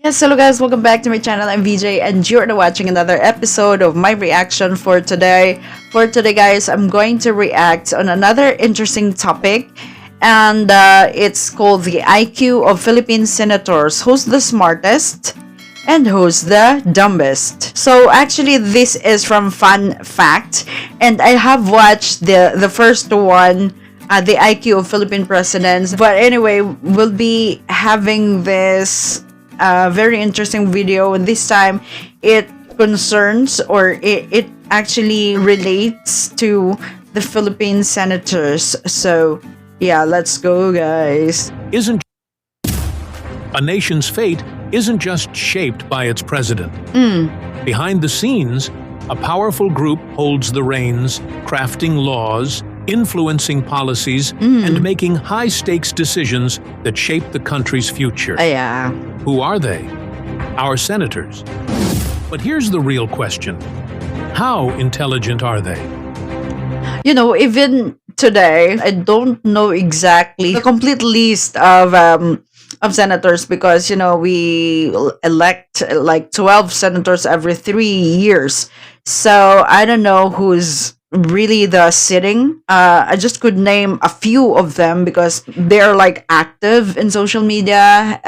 Yes, hello guys, welcome back to my channel. I'm VJ and you're watching another episode of my reaction for today. For today guys, I'm going to react on another interesting topic, and it's called the IQ of Philippine senators. Who's the smartest and who's the dumbest? So actually this is from Fun Fact, and I have watched the first one, the IQ of Philippine presidents. But anyway, we'll be having this very interesting video, and this time it concerns, or it actually relates to the Philippine senators. So yeah, let's go guys. A nation's fate isn't just shaped by its president. Behind the scenes, a powerful group holds the reins, crafting laws, influencing policies, and making high-stakes decisions that shape the country's future. Yeah. Who are they? Our senators. But here's the real question. How intelligent are they? You know, even today, I don't know exactly the complete list of senators, because you know we elect like 12 senators every 3 years. So I don't know who's really the sitting. I just could name a few of them because they're like active in social media,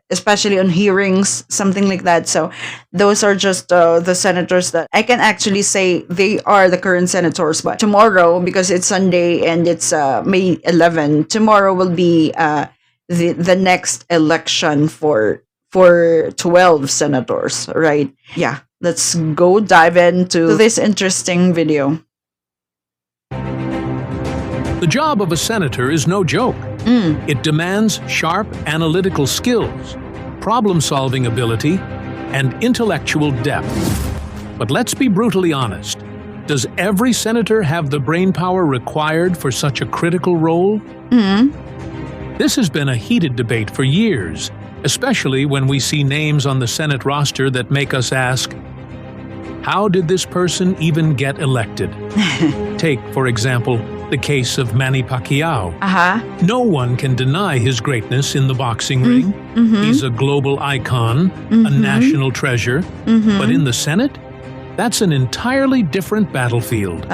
especially on hearings, something like that. So those are just the senators that I can actually say they are the current senators. But tomorrow, because it's Sunday and it's May 11, tomorrow will be the next election for 12 senators, right? Yeah, let's go dive into this interesting video. The job of a senator is no joke. It demands sharp analytical skills, problem-solving ability, and intellectual depth. But let's be brutally honest. Does every senator have the brainpower required for such a critical role? This has been a heated debate for years, especially when we see names on the Senate roster that make us ask, how did this person even get elected? Take, for example, the case of Manny Pacquiao. No one can deny his greatness in the boxing ring. He's a global icon, a national treasure. But in the Senate, that's an entirely different battlefield.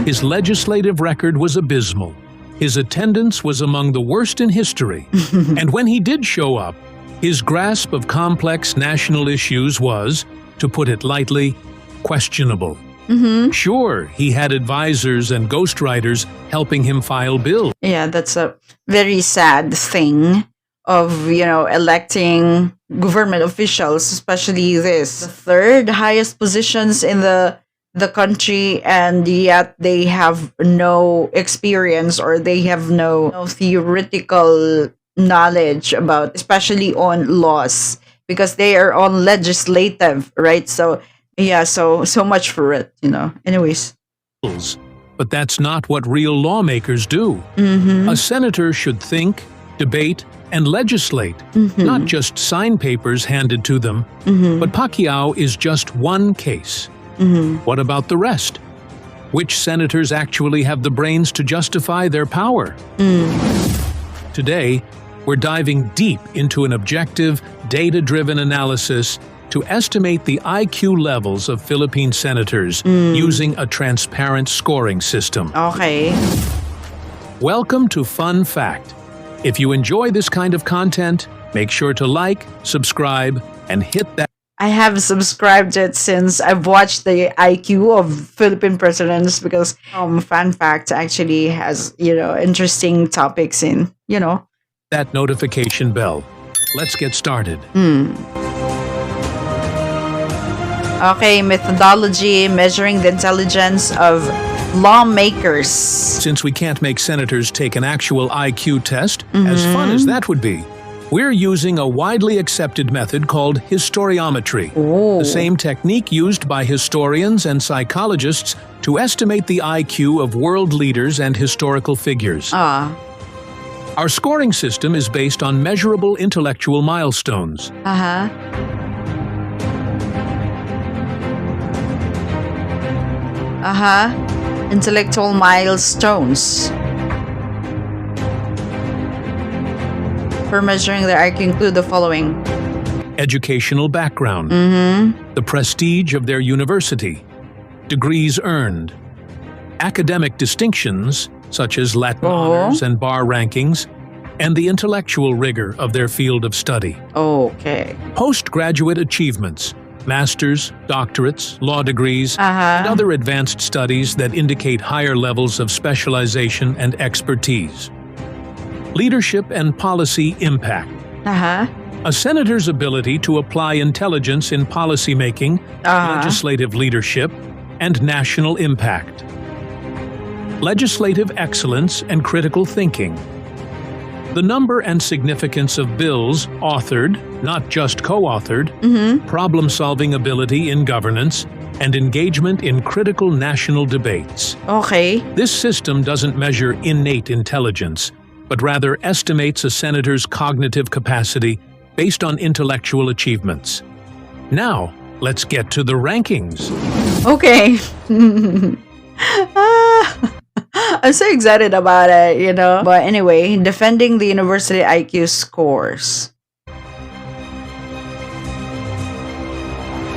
His legislative record was abysmal. His attendance was among the worst in history. And when he did show up, his grasp of complex national issues was, to put it lightly, questionable. Sure, he had advisors and ghostwriters helping him file bills. Yeah, that's a very sad thing of, you know, electing government officials, especially this, the third highest positions in the country, and yet they have no experience, or they have no theoretical knowledge about, especially on laws, because they are on legislative, right? So yeah, so much for it, you know. Anyways. But that's not what real lawmakers do. A senator should think, debate, and legislate, not just sign papers handed to them. But Pacquiao is just one case. What about the rest? Which senators actually have the brains to justify their power? Today, we're diving deep into an objective, data-driven analysis to estimate the IQ levels of Philippine senators using a transparent scoring system. Okay. Welcome to Fun Fact. If you enjoy this kind of content, make sure to like, subscribe, and hit that. I have subscribed it since I've watched the IQ of Philippine presidents, because Fun Fact actually has, you know, interesting topics in, you know. That notification bell. Let's get started. Okay, methodology, measuring the intelligence of lawmakers. Since we can't make senators take an actual IQ test, as fun as that would be, we're using a widely accepted method called historiometry, the same technique used by historians and psychologists to estimate the IQ of world leaders and historical figures. Our scoring system is based on measurable intellectual milestones. Intellectual milestones. For measuring their IQ include the following: educational background, the prestige of their university, degrees earned, academic distinctions such as Latin honors and bar rankings, and the intellectual rigor of their field of study. Okay. Postgraduate achievements, masters, doctorates, law degrees, and other advanced studies that indicate higher levels of specialization and expertise. Leadership and policy impact. A senator's ability to apply intelligence in policymaking, legislative leadership, and national impact. Legislative excellence and critical thinking. The number and significance of bills authored, not just co-authored, problem-solving ability in governance, and engagement in critical national debates. Okay. This system doesn't measure innate intelligence, but rather estimates a senator's cognitive capacity based on intellectual achievements. Now, let's get to the rankings. Okay. I'm so excited about it, you know. But anyway, defending the university IQ scores.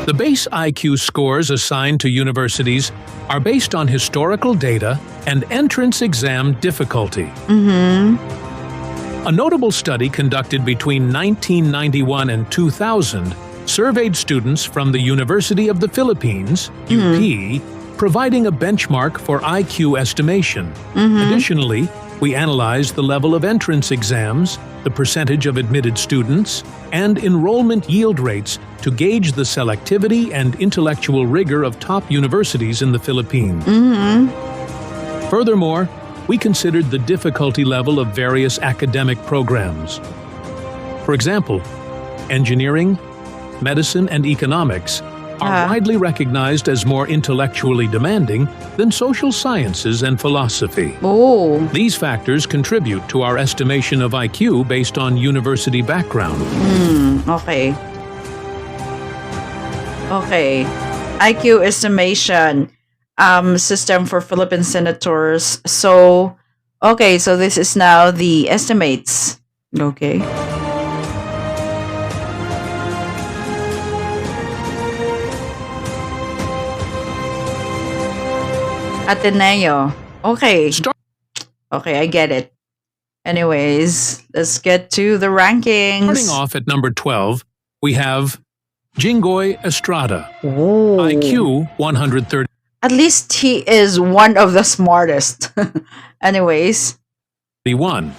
The base IQ scores assigned to universities are based on historical data and entrance exam difficulty. A notable study conducted between 1991 and 2000 surveyed students from the University of the Philippines, UP, providing a benchmark for IQ estimation. Additionally, we analyzed the level of entrance exams, the percentage of admitted students, and enrollment yield rates to gauge the selectivity and intellectual rigor of top universities in the Philippines. Furthermore, we considered the difficulty level of various academic programs. For example, engineering, medicine, and economics are widely recognized as more intellectually demanding than social sciences and philosophy. These factors contribute to our estimation of IQ based on university background. Okay. Okay. IQ estimation system for Philippine senators. So, okay, so this is now the estimates. Okay. Ateneo. Okay. Okay, I get it. Anyways, let's get to the rankings. Starting off at number 12, we have Jinggoy Estrada, Oh. IQ 130. At least he is one of the smartest. Anyways. 31.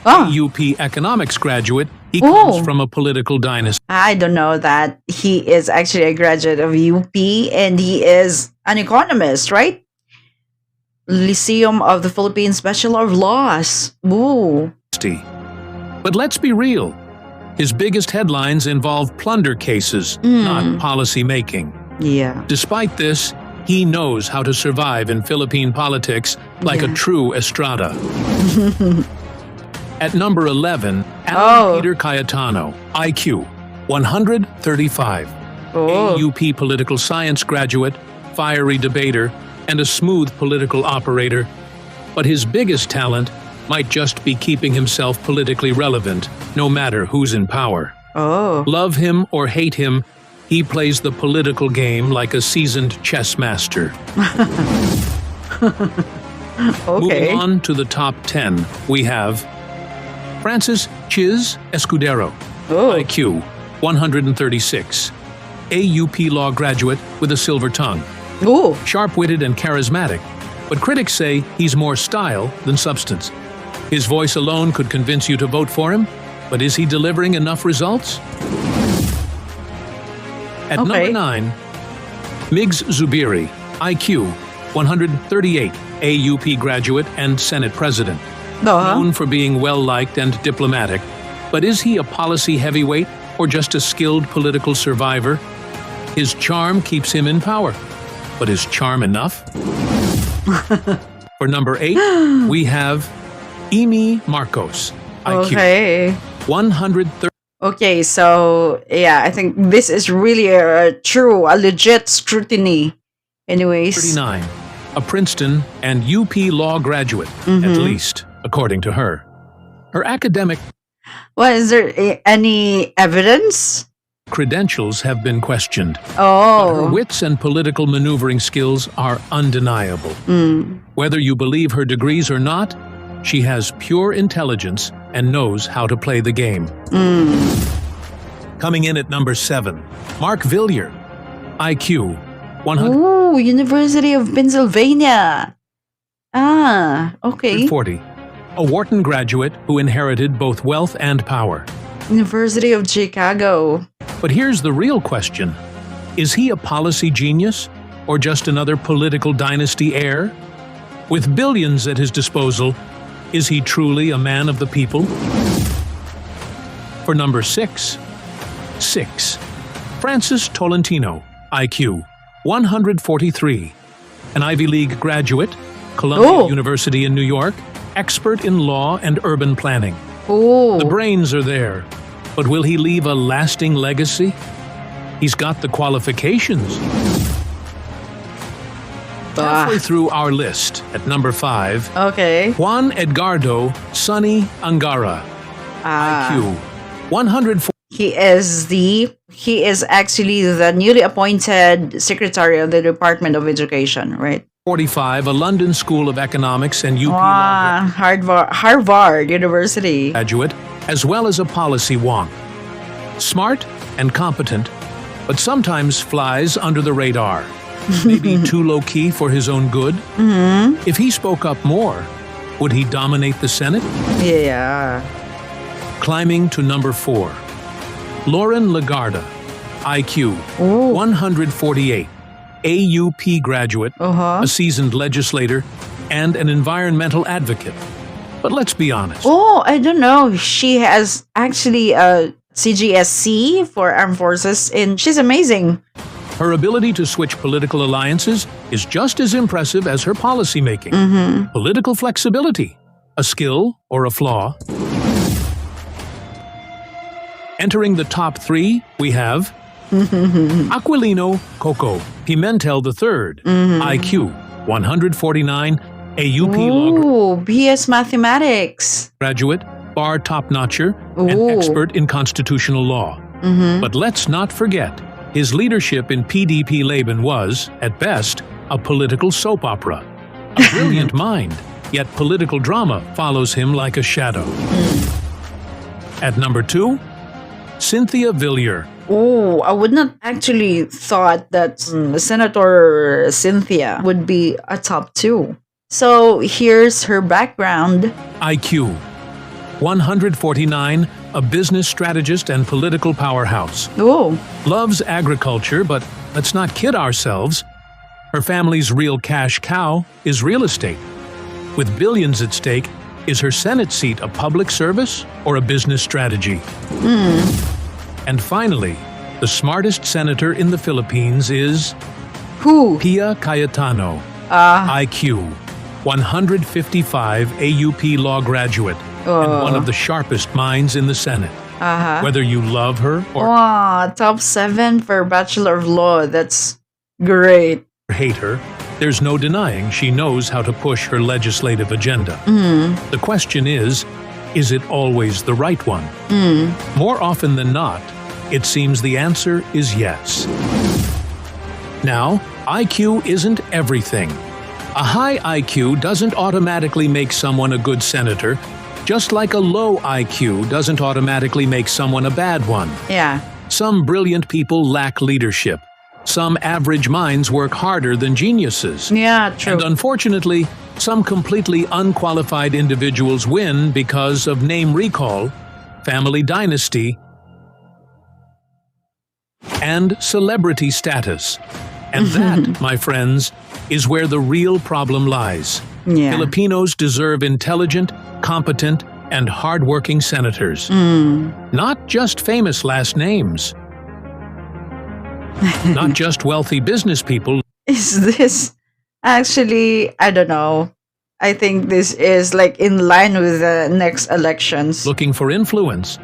Oh, UP economics graduate, he Oh. comes from a political dynasty. I don't know that he is actually a graduate of UP and he is an economist, right? Lyceum of the Philippines Bachelor of Laws. Ooh. But let's be real. His biggest headlines involve plunder cases, not policy making. Yeah. Despite this, he knows how to survive in Philippine politics like a Yeah. true Estrada. At number 11, Oh. Alan Peter Cayetano, IQ 135. Oh. AUP political science graduate, fiery debater, and a smooth political operator. But his biggest talent might just be keeping himself politically relevant, no matter who's in power. Oh. Love him or hate him, he plays the political game like a seasoned chess master. Okay. Moving on to the top 10, we have Francis Chiz Escudero, Oh. IQ 136, AUP law graduate with a silver tongue, Ooh. sharp-witted and charismatic, but critics say he's more style than substance. His voice alone could convince you to vote for him, but is he delivering enough results? At number 9, Migs Zubiri, IQ 138, AUP graduate and Senate president. Known for being well-liked and diplomatic, but is he a policy heavyweight or just a skilled political survivor? His charm keeps him in power, but is charm enough? For number 8, we have Amy Marcos, IQ Okay. 130. Okay, so yeah, I think this is really a legit scrutiny. Anyways. 39, a Princeton and UP law graduate, at least, according to her. Her academic Well, is there any evidence credentials have been questioned. Her Oh. wits and political maneuvering skills are undeniable. Whether you believe her degrees or not, she has pure intelligence and knows how to play the game. Coming in at number 7, Mark Villiers, IQ 140. Ooh, University of Pennsylvania. Ah, okay. A Wharton graduate who inherited both wealth and power. University of Chicago. But here's the real question. Is he a policy genius or just another political dynasty heir? With billions at his disposal, is he truly a man of the people? For number 6, Francis Tolentino, IQ 143, an Ivy League graduate, Columbia Oh. University in New York, expert in law and urban planning. Oh. The brains are there, but will he leave a lasting legacy? He's got the qualifications. Halfway through our list, at number 5, Okay. Juan Edgardo Sonny Angara, Ah. IQ 140. He is actually the newly appointed secretary of the Department of Education, right? 45, a London School of Economics and UP law Ah, Harvard University. graduate, as well as a policy wonk. Smart and competent, but sometimes flies under the radar. Maybe too low-key for his own good. If he spoke up more, would he dominate the Senate? Yeah. Climbing to number 4, Lauren Lagarda, IQ Oh. 148, AUP graduate, Uh-huh. a seasoned legislator, and an environmental advocate. But let's be honest. Oh, I don't know. She has actually a CGSC for armed forces, and she's amazing. Her ability to switch political alliances is just as impressive as her policymaking. Political flexibility, a skill or a flaw. Entering the top 3, we have Aquilino Coco Pimentel III, IQ 149, AUP law Ooh, BS Mathematics. graduate, bar top-notcher, and Ooh. expert in constitutional law. But let's not forget, his leadership in PDP Laban was, at best, a political soap opera. A brilliant mind, yet political drama follows him like a shadow. At number 2, Cynthia Villiers, Oh, I would not actually thought that Senator Cynthia would be a top 2. So here's her background. IQ 149, a business strategist and political powerhouse. Oh, Loves agriculture, but let's not kid ourselves. Her family's real cash cow is real estate. With billions at stake, is her Senate seat a public service or a business strategy? And finally, the smartest senator in the Philippines is who? Pia Cayetano, IQ 155, AUP law graduate, and one of the sharpest minds in the Senate. Whether you love her or Wow, top 7 for Bachelor of Law. That's great. hate her, there's no denying she knows how to push her legislative agenda. The question is it always the right one? More often than not, it seems the answer is yes. Now, IQ isn't everything. A high IQ doesn't automatically make someone a good senator, just like a low IQ doesn't automatically make someone a bad one. Yeah. Some brilliant people lack leadership. Some average minds work harder than geniuses. Yeah, true. And unfortunately, some completely unqualified individuals win because of name recall, family dynasty, and celebrity status. And that, my friends, is where the real problem lies. Yeah. Filipinos deserve intelligent, competent, and hardworking senators. Not just famous last names. Not just wealthy business people. Is this actually, I don't know. I think this is like in line with the next elections. Looking for influence.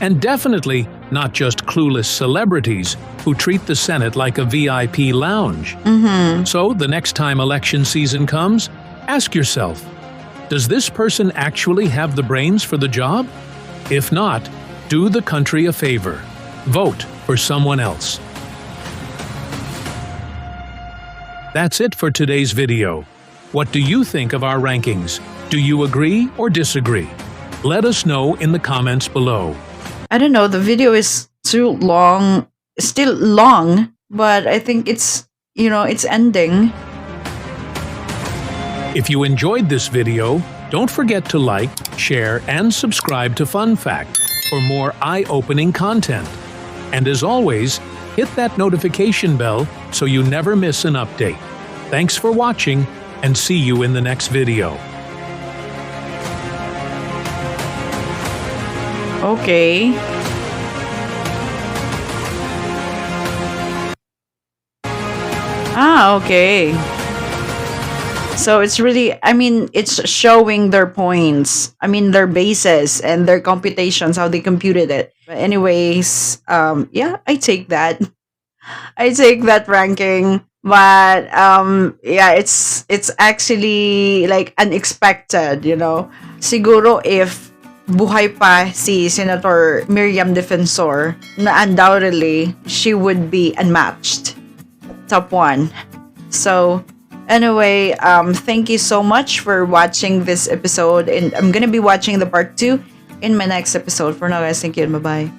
And definitely not just clueless celebrities who treat the Senate like a VIP lounge. So the next time election season comes, ask yourself, does this person actually have the brains for the job? If not, do the country a favor. Vote for someone else. That's it for today's video. What do you think of our rankings? Do you agree or disagree? Let us know in the comments below. I don't know, the video is too long, still long, but I think it's, it's ending. If you enjoyed this video, don't forget to like, share, and subscribe to Fun Fact for more eye-opening content. And as always, hit that notification bell so you never miss an update. Thanks for watching, and see you in the next video. Okay. Okay. So it's really, it's showing their points. Their bases and their computations, how they computed it. But anyways, yeah, I take that. I take that ranking. But yeah, it's actually like unexpected, Siguro if buhay pa si Senator Miriam Defensor, na undoubtedly she would be unmatched. Top 1. So anyway, thank you so much for watching this episode, and I'm gonna be watching the part 2 in my next episode. For now, guys, thank you and bye-bye.